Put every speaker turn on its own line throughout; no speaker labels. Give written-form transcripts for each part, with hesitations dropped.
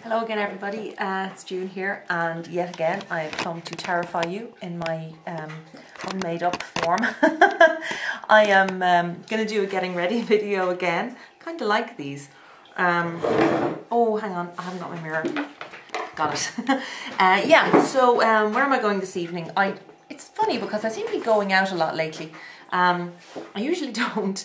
Hello again everybody, it's June here, and yet again I have come to terrify you in my unmade up form. I am going to do a getting ready video again. Kind of like these. Oh, hang on, I haven't got my mirror. Got it. Yeah, so where am I going this evening? It's funny because I seem to be going out a lot lately. I usually don't.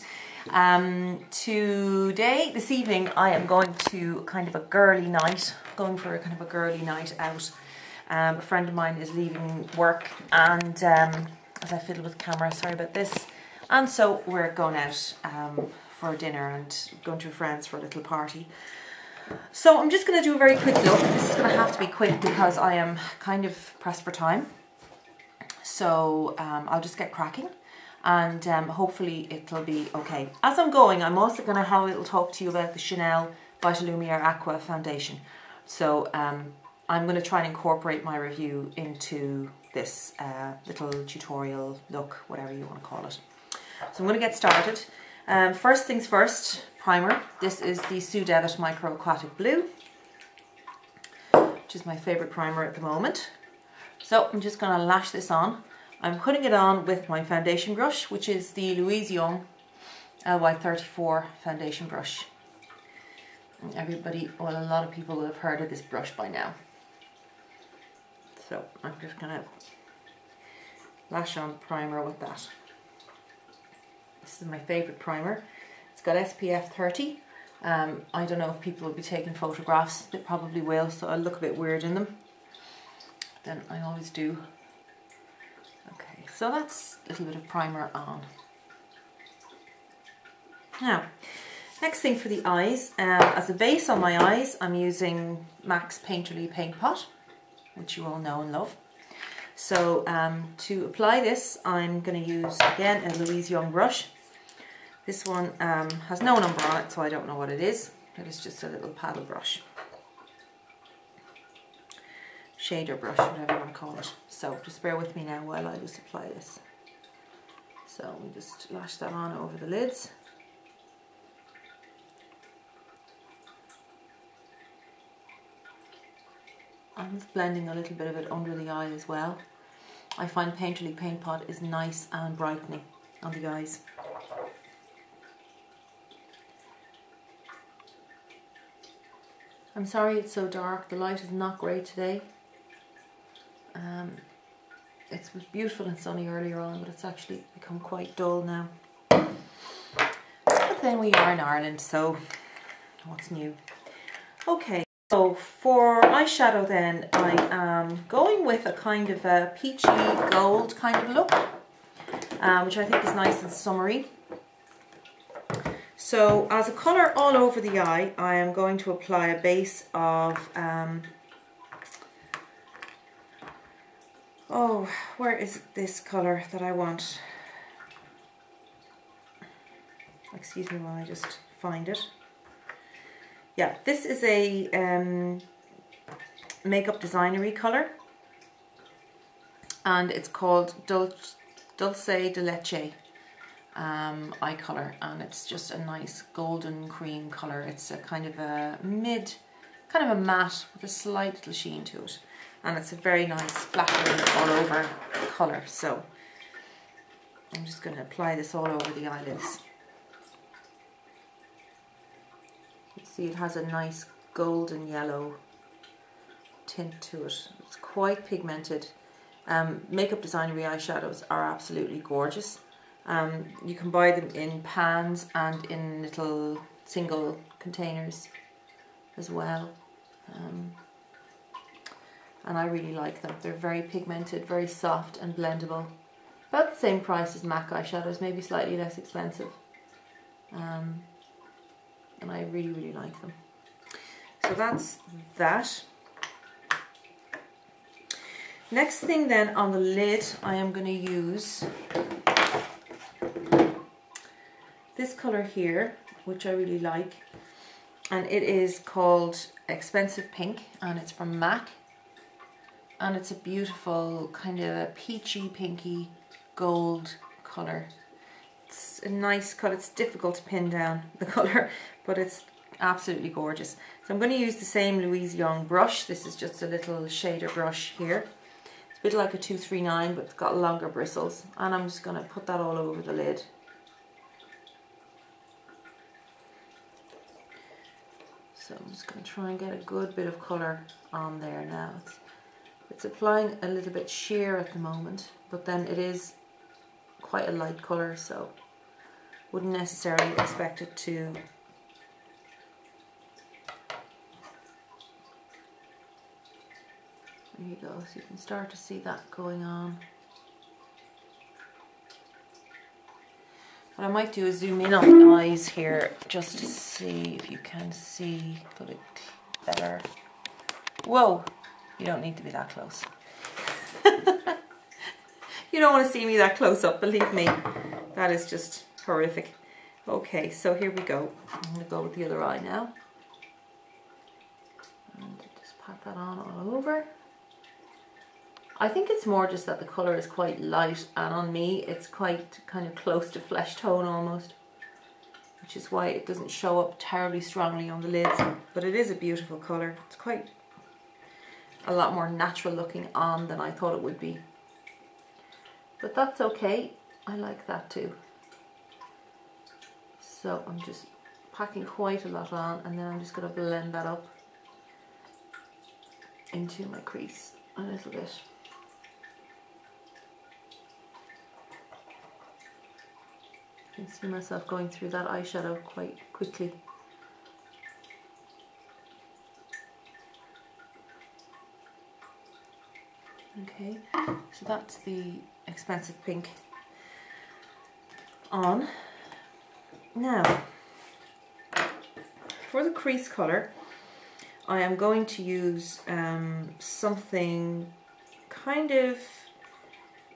This evening I am going to kind of a girly night, going for a kind of a girly night out. A friend of mine is leaving work, and as I fiddle with camera, sorry about this, and so we're going out for dinner and going to a friend's for a little party. So I'm just going to do a very quick look. This is going to have to be quick because I am kind of pressed for time, so I'll just get cracking. And hopefully it'll be okay. As I'm going, I'm also going to have a little talk to you about the Chanel Vitalumiere Aqua foundation. So I'm going to try and incorporate my review into this little tutorial look, whatever you want to call it. So I'm going to get started. First things first, primer. This is the Sue Devitt Micro Aquatic Blue, which is my favourite primer at the moment. So I'm just going to lash this on. I'm putting it on with my foundation brush, which is the Louise Young LY34 foundation brush. And a lot of people will have heard of this brush by now. So I'm just going to lash on primer with that. This is my favourite primer. It's got SPF 30. I don't know if people will be taking photographs. They probably will, so I'll look a bit weird in them. Then I always do. Okay, so that's a little bit of primer on. Now, next thing for the eyes. As a base on my eyes, I'm using MAC's Painterly Paint Pot, which you all know and love. So to apply this, I'm going to use, again, a Louise Young brush. This one has no number on it, so I don't know what it is. It is just a little paddle brush. Shader brush, whatever you want to call it. So just bear with me now while I just apply this. So we just lash that on over the lids. I'm just blending a little bit of it under the eye as well. I find Painterly Paint Pot is nice and brightening on the eyes. I'm sorry it's so dark, the light is not great today. It was beautiful and sunny earlier on, but it's actually become quite dull now. But then we are in Ireland, so what's new? Okay, so for eyeshadow then, I am going with a kind of a peachy gold kind of look, which I think is nice and summery. So as a colour all over the eye, I am going to apply a base of oh, where is this colour that I want? Excuse me while I just find it. Yeah, this is a makeup designery colour, and it's called Dulce de Leche eye colour, and it's just a nice golden cream colour. It's a kind of a kind of a matte with a slight little sheen to it. And it's a very nice flattering all over colour. So I'm just going to apply this all over the eyelids. You see it has a nice golden yellow tint to it. It's quite pigmented. Makeup designery eyeshadows are absolutely gorgeous. You can buy them in pans and in little single containers as well. And I really like them. They're very pigmented, very soft and blendable. About the same price as MAC eyeshadows, maybe slightly less expensive. And I really, really like them. So that's that. Next thing then on the lid, I am going to use this colour here, which I really like. And it is called Expensive Pink, and it's from MAC. And it's a beautiful kind of a peachy, pinky, gold colour. It's a nice colour. It's difficult to pin down the colour, but it's Absolutely gorgeous. So I'm going to use the same Louise Young brush. This is just a little shader brush here. It's a bit like a 239, but it's got longer bristles. And I'm just going to put that all over the lid. So I'm just going to try and get a good bit of colour on there now. It's applying a little bit sheer at the moment, but then it is quite a light colour, so wouldn't necessarily expect it to there you go, so you can start to see that going on. What I might do is zoom in on the eyes here just to see if you can see a bit better. Whoa, you don't need to be that close. You don't want to see me that close up, believe me. That is just horrific. Okay, so here we go. I'm going to go with the other eye now. And just pat that on all over. I think it's more just that the colour is quite light, and on me it's quite kind of close to flesh tone almost, which is why it doesn't show up terribly strongly on the lids, but it is a beautiful colour. It's quite a lot more natural looking on than I thought it would be, but that's okay. I like that too. So I'm just packing quite a lot on, and then I'm just going to blend that up into my crease a little bit. I can see myself going through that eyeshadow quite quickly. Okay, so that's the expensive pink on. Now, for the crease colour, I am going to use something kind of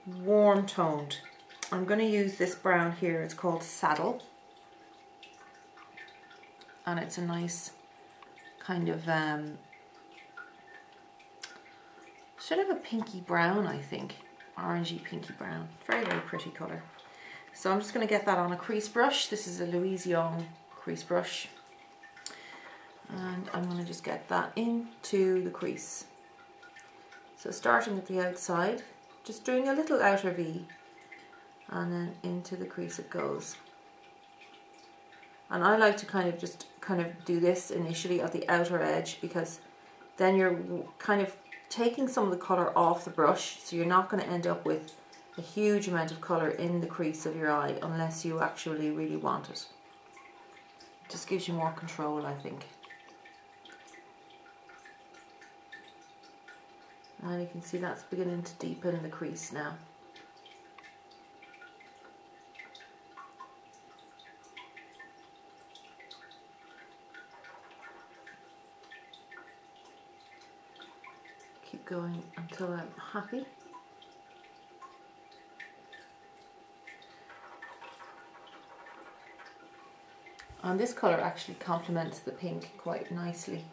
warm toned. I'm going to use this brown here. It's called Saddle, and it's a nice kind of sort of a pinky brown, I think, orangey pinky brown. Very, very pretty colour. So I'm just going to get that on a crease brush. This is a Louise Young crease brush, and I'm going to just get that into the crease. So starting at the outside, just doing a little outer V, and then into the crease it goes. And I like to kind of do this initially at the outer edge, because then you're kind of taking some of the colour off the brush, so you're not going to end up with a huge amount of colour in the crease of your eye unless you actually really want it. It just gives you more control, I think. And you can see that's beginning to deepen the crease now. Keep going until I'm happy. And this colour actually complements the pink quite nicely.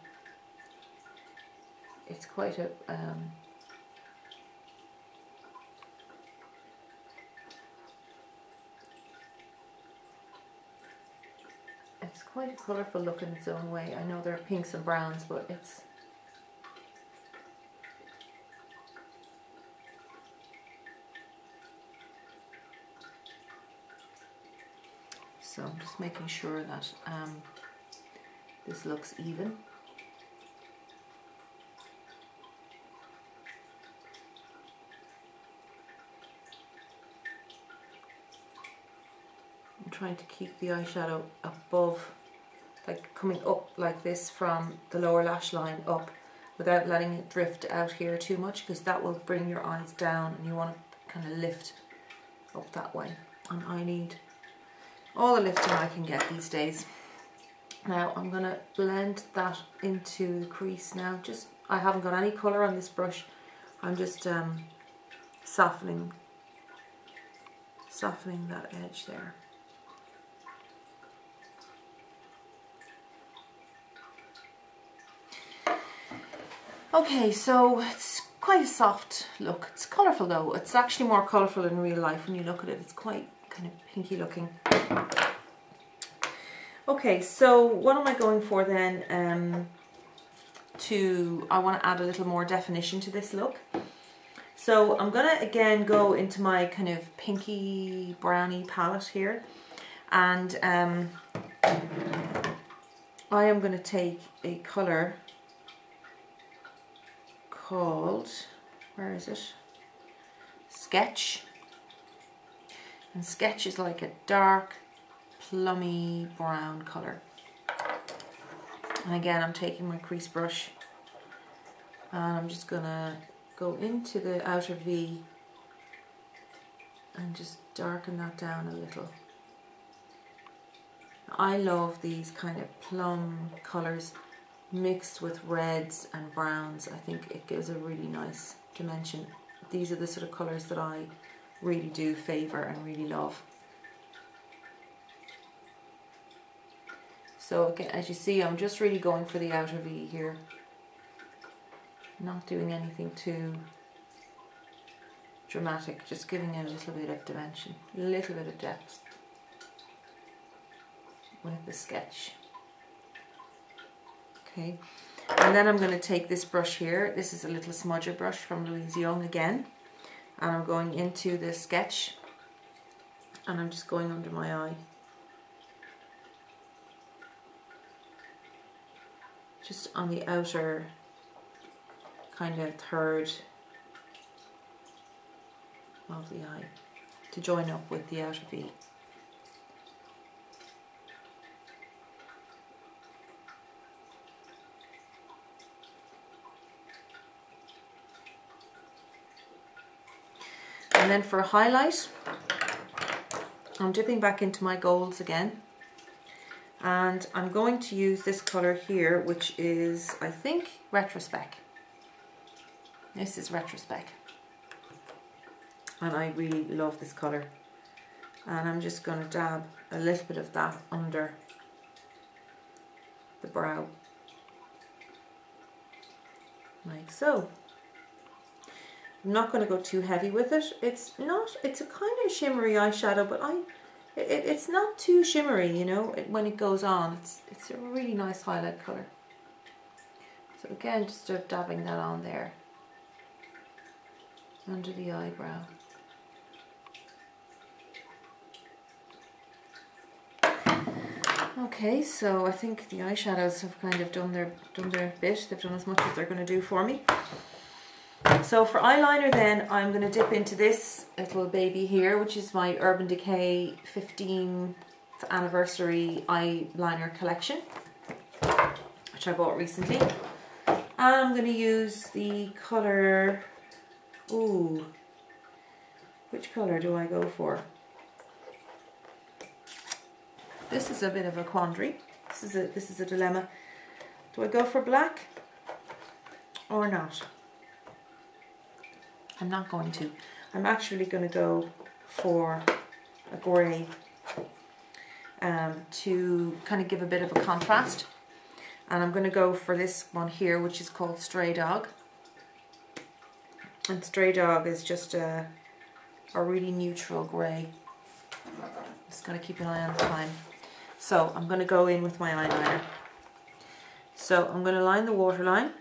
It's quite a it's quite a colourful look in its own way. I know there are pinks and browns, but it's so I'm just making sure that this looks even. I'm trying to keep the eyeshadow above, like coming up like this from the lower lash line up, without letting it drift out here too much, because that will bring your eyes down, and you want to kind of lift up that way. And I need all the lifting I can get these days. Now I'm going to blend that into the crease now. I haven't got any colour on this brush. I'm just softening that edge there. Okay, so it's quite a soft look. It's colourful though. It's actually more colourful in real life when you look at it. It's quite kind of pinky looking. Okay, so what am I going for then? I want to add a little more definition to this look. So I'm going to again go into my kind of pinky browny palette here, and I am going to take a colour called, where is it? Sketch. And Sketch is like a dark plummy brown colour. And again, I'm taking my crease brush and I'm just gonna go into the outer V and just darken that down a little. I love these kind of plum colours mixed with reds and browns. I think it gives a really nice dimension. These are the sort of colours that I really do favour and really love. So again, as you see, I'm just really going for the outer V here. Not doing anything too dramatic, just giving it a little bit of dimension, a little bit of depth with the sketch. Okay, and then I'm going to take this brush here. This is a little smudger brush from Louise Young again, and I'm going into the sketch and I'm just going under my eye. Just on the outer kind of third of the eye to join up with the outer V. And then for a highlight, I'm dipping back into my golds again, and I'm going to use this colour here, which is, I think, Retrospec. This is Retrospec, and I really love this colour, and I'm just going to dab a little bit of that under the brow, like so. I'm not going to go too heavy with it. It's a kind of shimmery eyeshadow, but it's not too shimmery, you know, when it goes on. It's a really nice highlight colour. So again, just start dabbing that on there, under the eyebrow. Okay, so I think the eyeshadows have kind of done their bit. They've done as much as they're going to do for me. So for eyeliner then, I'm going to dip into this little baby here, which is my Urban Decay 15th anniversary eyeliner collection, which I bought recently. And I'm going to use the colour, ooh, which colour do I go for? This is a bit of a quandary. This is a dilemma. Do I go for black or not? I'm not going to. I'm actually going to go for a grey to kind of give a bit of a contrast. And I'm going to go for this one here, which is called Stray Dog. And Stray Dog is just a really neutral grey. Just got to keep an eye on the time. So I'm going to go in with my eyeliner. So I'm going to line the waterline.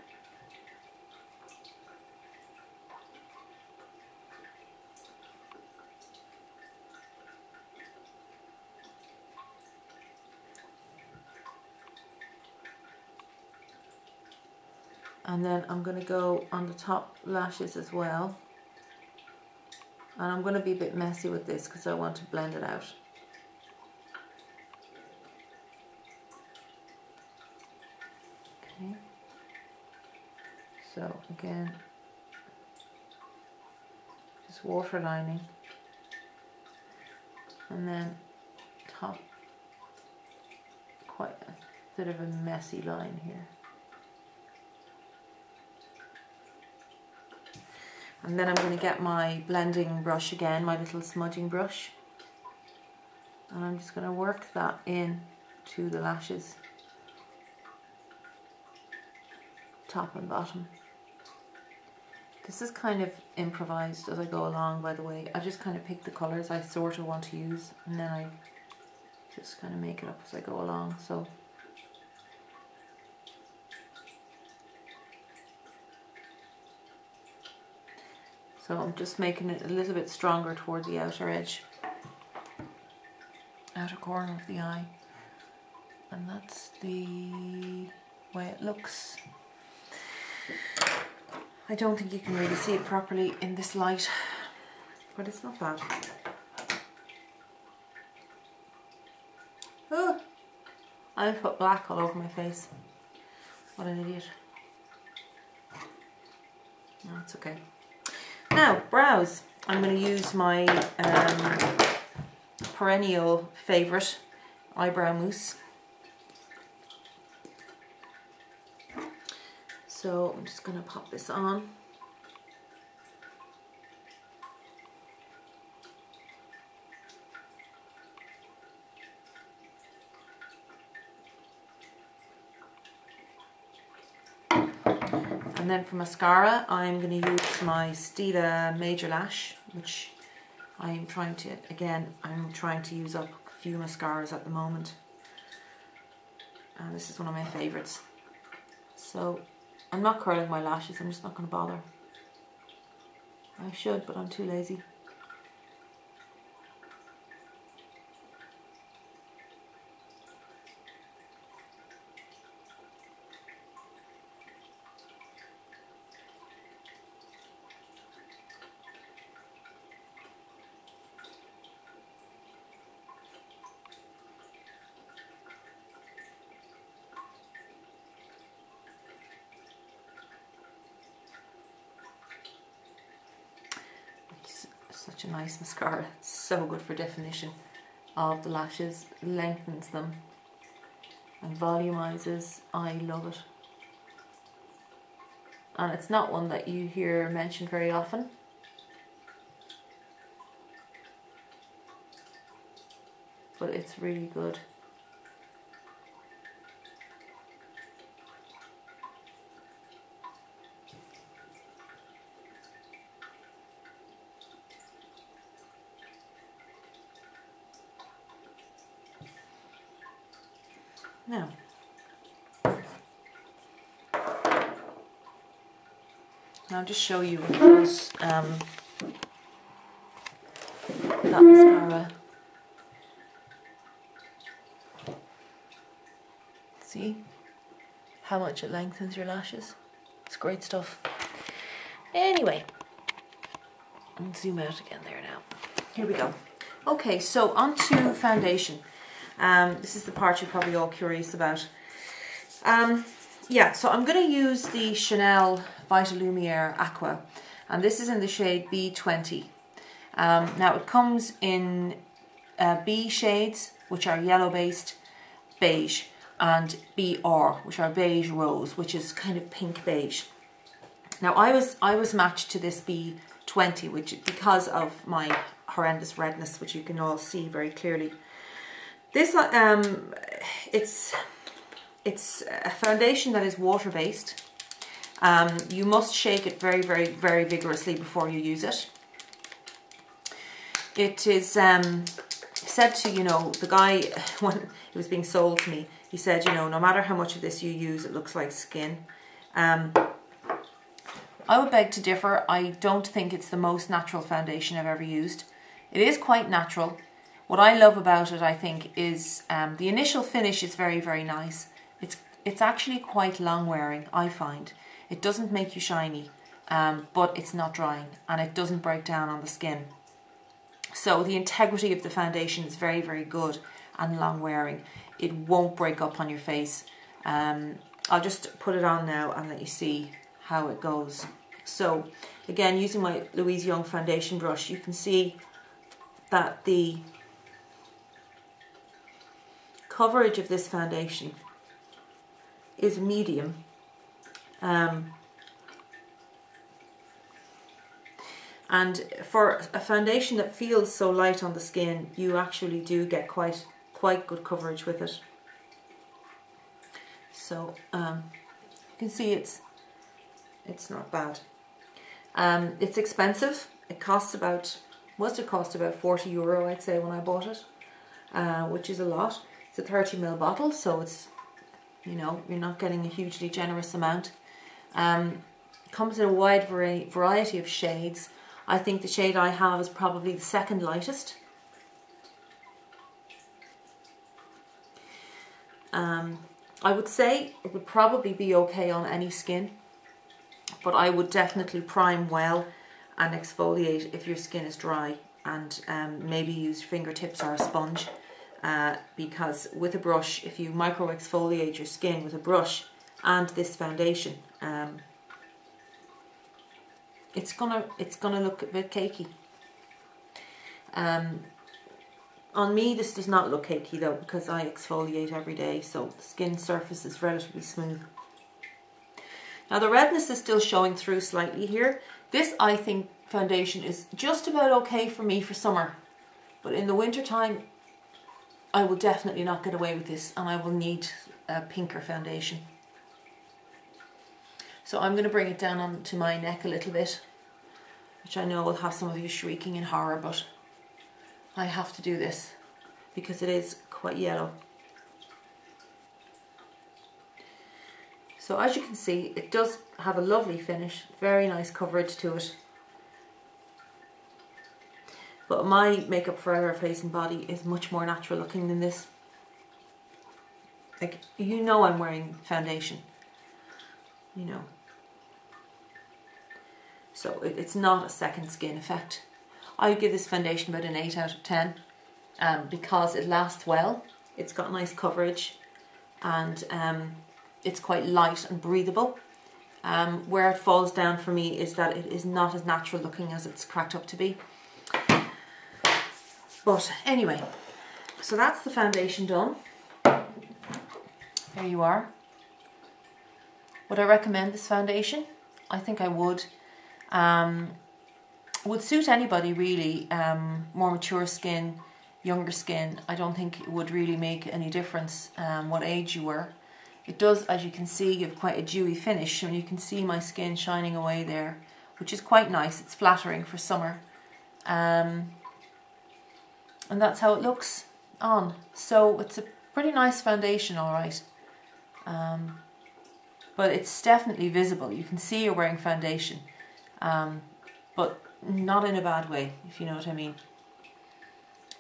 And then I'm going to go on the top lashes as well. And I'm going to be a bit messy with this because I want to blend it out. Okay. So again, just waterlining. And then top, quite a bit of a messy line here. And then I'm going to get my blending brush again, my little smudging brush. And I'm just going to work that in to the lashes, top and bottom. This is kind of improvised as I go along, by the way. I just kind of pick the colours I sort of want to use, and then I Just kind of make it up as I go along. So I'm just making it a little bit stronger toward the outer edge, outer corner of the eye. And that's the way it looks. I don't think you can really see it properly in this light, but it's not bad. Oh, I put black all over my face. What an idiot. No, it's okay. Now, brows. I'm going to use my perennial favourite eyebrow mousse. So I'm just going to pop this on. And then for mascara, I'm going to use my Stila Major Lash, which I'm trying to, again, I'm trying to use up a few mascaras at the moment. And this is one of my favourites. So I'm not curling my lashes, I'm just not going to bother. I should, but I'm too lazy. Such a nice mascara. It's so good for definition of the lashes, lengthens them and volumizes. I love it. And it's not one that you hear mentioned very often. But it's really good. Now, I'll just show you those, that mascara. See how much it lengthens your lashes? It's great stuff. Anyway, I'll zoom out again there now. Here we go. Okay, so on to foundation. This is the part you're probably all curious about. Yeah, so I'm going to use the Chanel Vitalumiere Aqua, and this is in the shade B20. Now it comes in B shades, which are yellow based, beige, and BR, which are beige rose, which is kind of pink beige. Now I was matched to this B20, which because of my horrendous redness, which you can all see very clearly. This it's a foundation that is water based. You must shake it very, very, very vigorously before you use it. It is said to, you know, the guy when it was being sold to me, he said, you know, no matter how much of this you use, it looks like skin. I would beg to differ. I don't think it's the most natural foundation I've ever used. It is quite natural. What I love about it, I think, is the initial finish is very, very nice. It's actually quite long wearing, I find. It doesn't make you shiny, but it's not drying, and it doesn't break down on the skin. So the integrity of the foundation is very, very good and long wearing. It won't break up on your face. I'll just put it on now and let you see how it goes. So again, using my Louise Young foundation brush, you can see that the coverage of this foundation is medium. And for a foundation that feels so light on the skin, you actually do get quite good coverage with it. So you can see it's not bad. It's expensive. It costs about, must have cost about €40, I'd say, when I bought it. which is a lot. It's a 30ml bottle, so it's, you know, you're not getting a hugely generous amount. Comes in a wide variety of shades. I think the shade I have is probably the second lightest. I would say it would probably be okay on any skin, but I would definitely prime well and exfoliate if your skin is dry, and maybe use fingertips or a sponge, because with a brush, if you micro exfoliate your skin with a brush and this foundation, it's gonna look a bit cakey. On me, this does not look cakey though, because I exfoliate every day, so the skin surface is relatively smooth. Now the redness is still showing through slightly here. This, I think, foundation is just about okay for me for summer, but in the winter time I will definitely not get away with this, and I will need a pinker foundation. So I'm going to bring it down onto my neck a little bit, which I know will have some of you shrieking in horror, but I have to do this because it is quite yellow. So as you can see, it does have a lovely finish, very nice coverage to it. But my Makeup Forever face and body is much more natural looking than this. Like, you know I'm wearing foundation, you know. So it's not a second skin effect. I would give this foundation about an 8 out of 10 because it lasts well, it's got nice coverage, and it's quite light and breathable. Where it falls down for me is that it is not as natural looking as it's cracked up to be. But anyway, so that's the foundation done. There you are. Would I recommend this foundation? I think I would. Would suit anybody really, more mature skin, younger skin. I don't think it would really make any difference what age you were. It does, as you can see, give quite a dewy finish, and you can see my skin shining away there, which is quite nice. It's flattering for summer. And that's how it looks on. So it's a pretty nice foundation, all right. But it's definitely visible. You can see you're wearing foundation, but not in a bad way, if you know what I mean.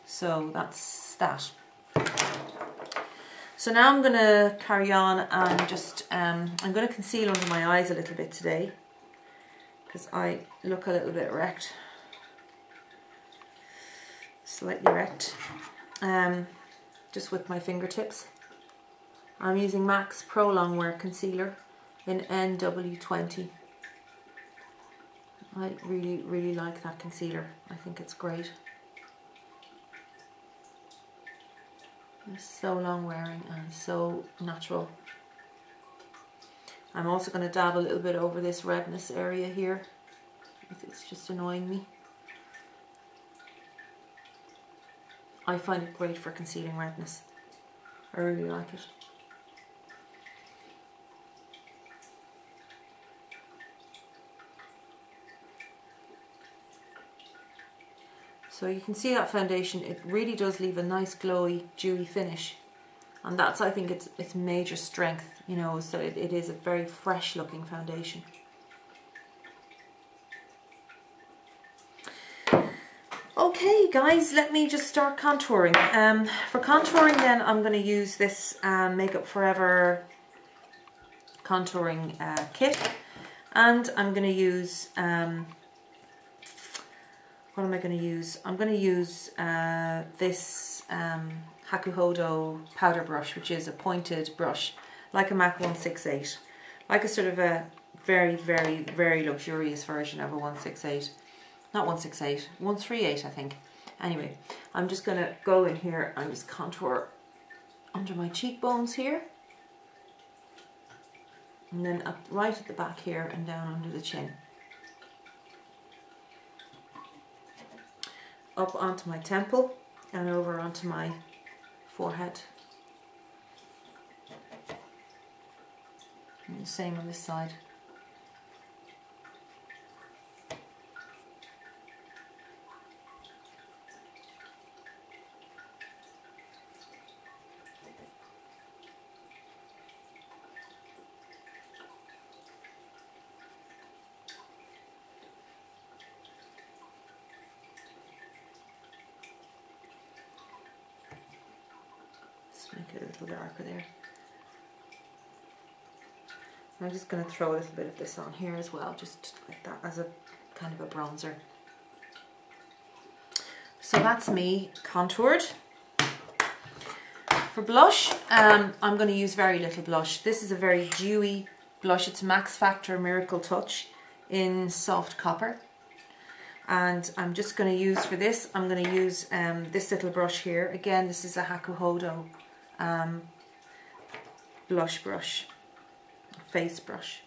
So that's that. So now I'm going to carry on and just, I'm going to conceal under my eyes a little bit today, because I look a little bit wrecked. Slightly wrecked. Just with my fingertips. I'm using MAC's Pro Longwear Concealer in NW20. I really like that concealer. I think it's great. It's so long wearing and so natural. I'm also going to dab a little bit over this redness area here. It's just annoying me. I find it great for concealing redness. I really like it. So you can see that foundation, it really does leave a nice glowy, dewy finish. And that's, I think, its major strength, you know, so it is a very fresh looking foundation. Okay guys, let me just start contouring. For contouring then, I'm going to use this Makeup Forever contouring kit. And I'm going to use... what am I going to use? I'm going to use this Hakuhodo powder brush, which is a pointed brush, like a MAC 168. Like a sort of a very luxurious version of a 168. Not 168, 138 I think. Anyway, I'm just going to go in here and just contour under my cheekbones here. And then up right at the back here and down under the chin. Up onto my temple and over onto my forehead. And the same on this side. make it a little darker there. I'm just going to throw a little bit of this on here as well, just like that, as a kind of a bronzer. So that's me contoured. For blush, I'm going to use very little blush. This is a very dewy blush. It's Max Factor Miracle Touch in Soft Copper. And I'm just going to use, for this, I'm going to use this little brush here. Again, this is a Hakuhodo blush brush, face brush.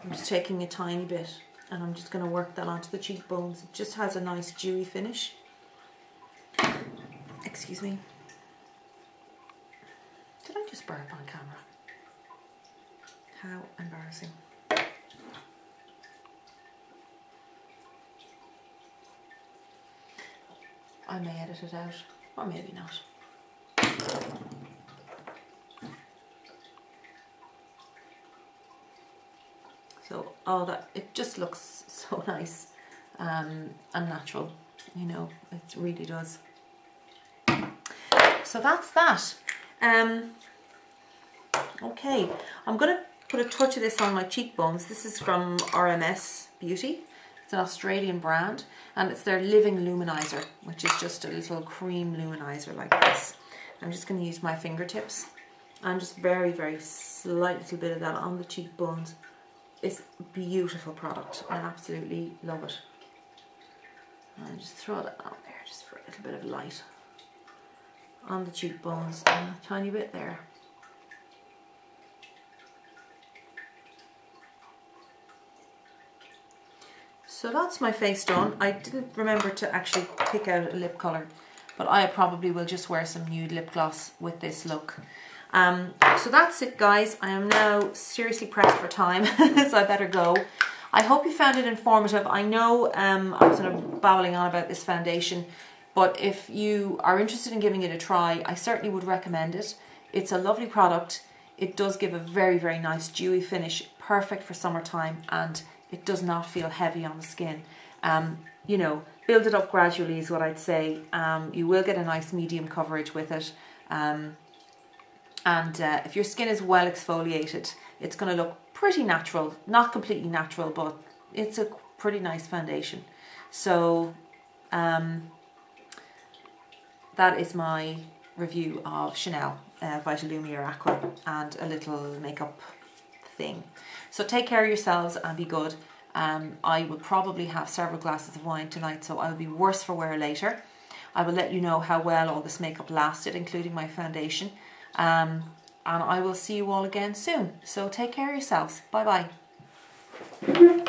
I'm just taking a tiny bit and I'm just going to work that onto the cheekbones. It just has a nice dewy finish. Excuse me. Did I just burp on camera? How embarrassing. I may edit it out, or maybe not. So all that, it just looks so nice and natural, you know, it really does. So that's that. Okay, I'm going to put a touch of this on my cheekbones. This is from RMS Beauty. It's an Australian brand, and it's their Living Luminizer, which is just a little cream luminizer like this. I'm just going to use my fingertips and just very, very slight little bit of that on the cheekbones. It's a beautiful product. I absolutely love it. And just throw that on there just for a little bit of light on the cheekbones, and a tiny bit there. So that's my face done. I didn't remember to actually pick out a lip colour, but I probably will just wear some nude lip gloss with this look. So that's it, guys. I am now seriously pressed for time, so I better go. I hope you found it informative. I know I was sort of babbling on about this foundation, but if you are interested in giving it a try, I certainly would recommend it. It's a lovely product. It does give a very, very nice dewy finish, perfect for summertime, and it does not feel heavy on the skin. You know, build it up gradually is what I'd say. You will get a nice medium coverage with it. If your skin is well exfoliated, it's going to look pretty natural. Not completely natural, but it's a pretty nice foundation. So that is my review of Chanel Vitalumiere Aqua and a little makeup thing. So take care of yourselves and be good. I will probably have several glasses of wine tonight, so I'll be worse for wear later. I will let you know how well all this makeup lasted, including my foundation. And I will see you all again soon. So take care of yourselves. Bye bye.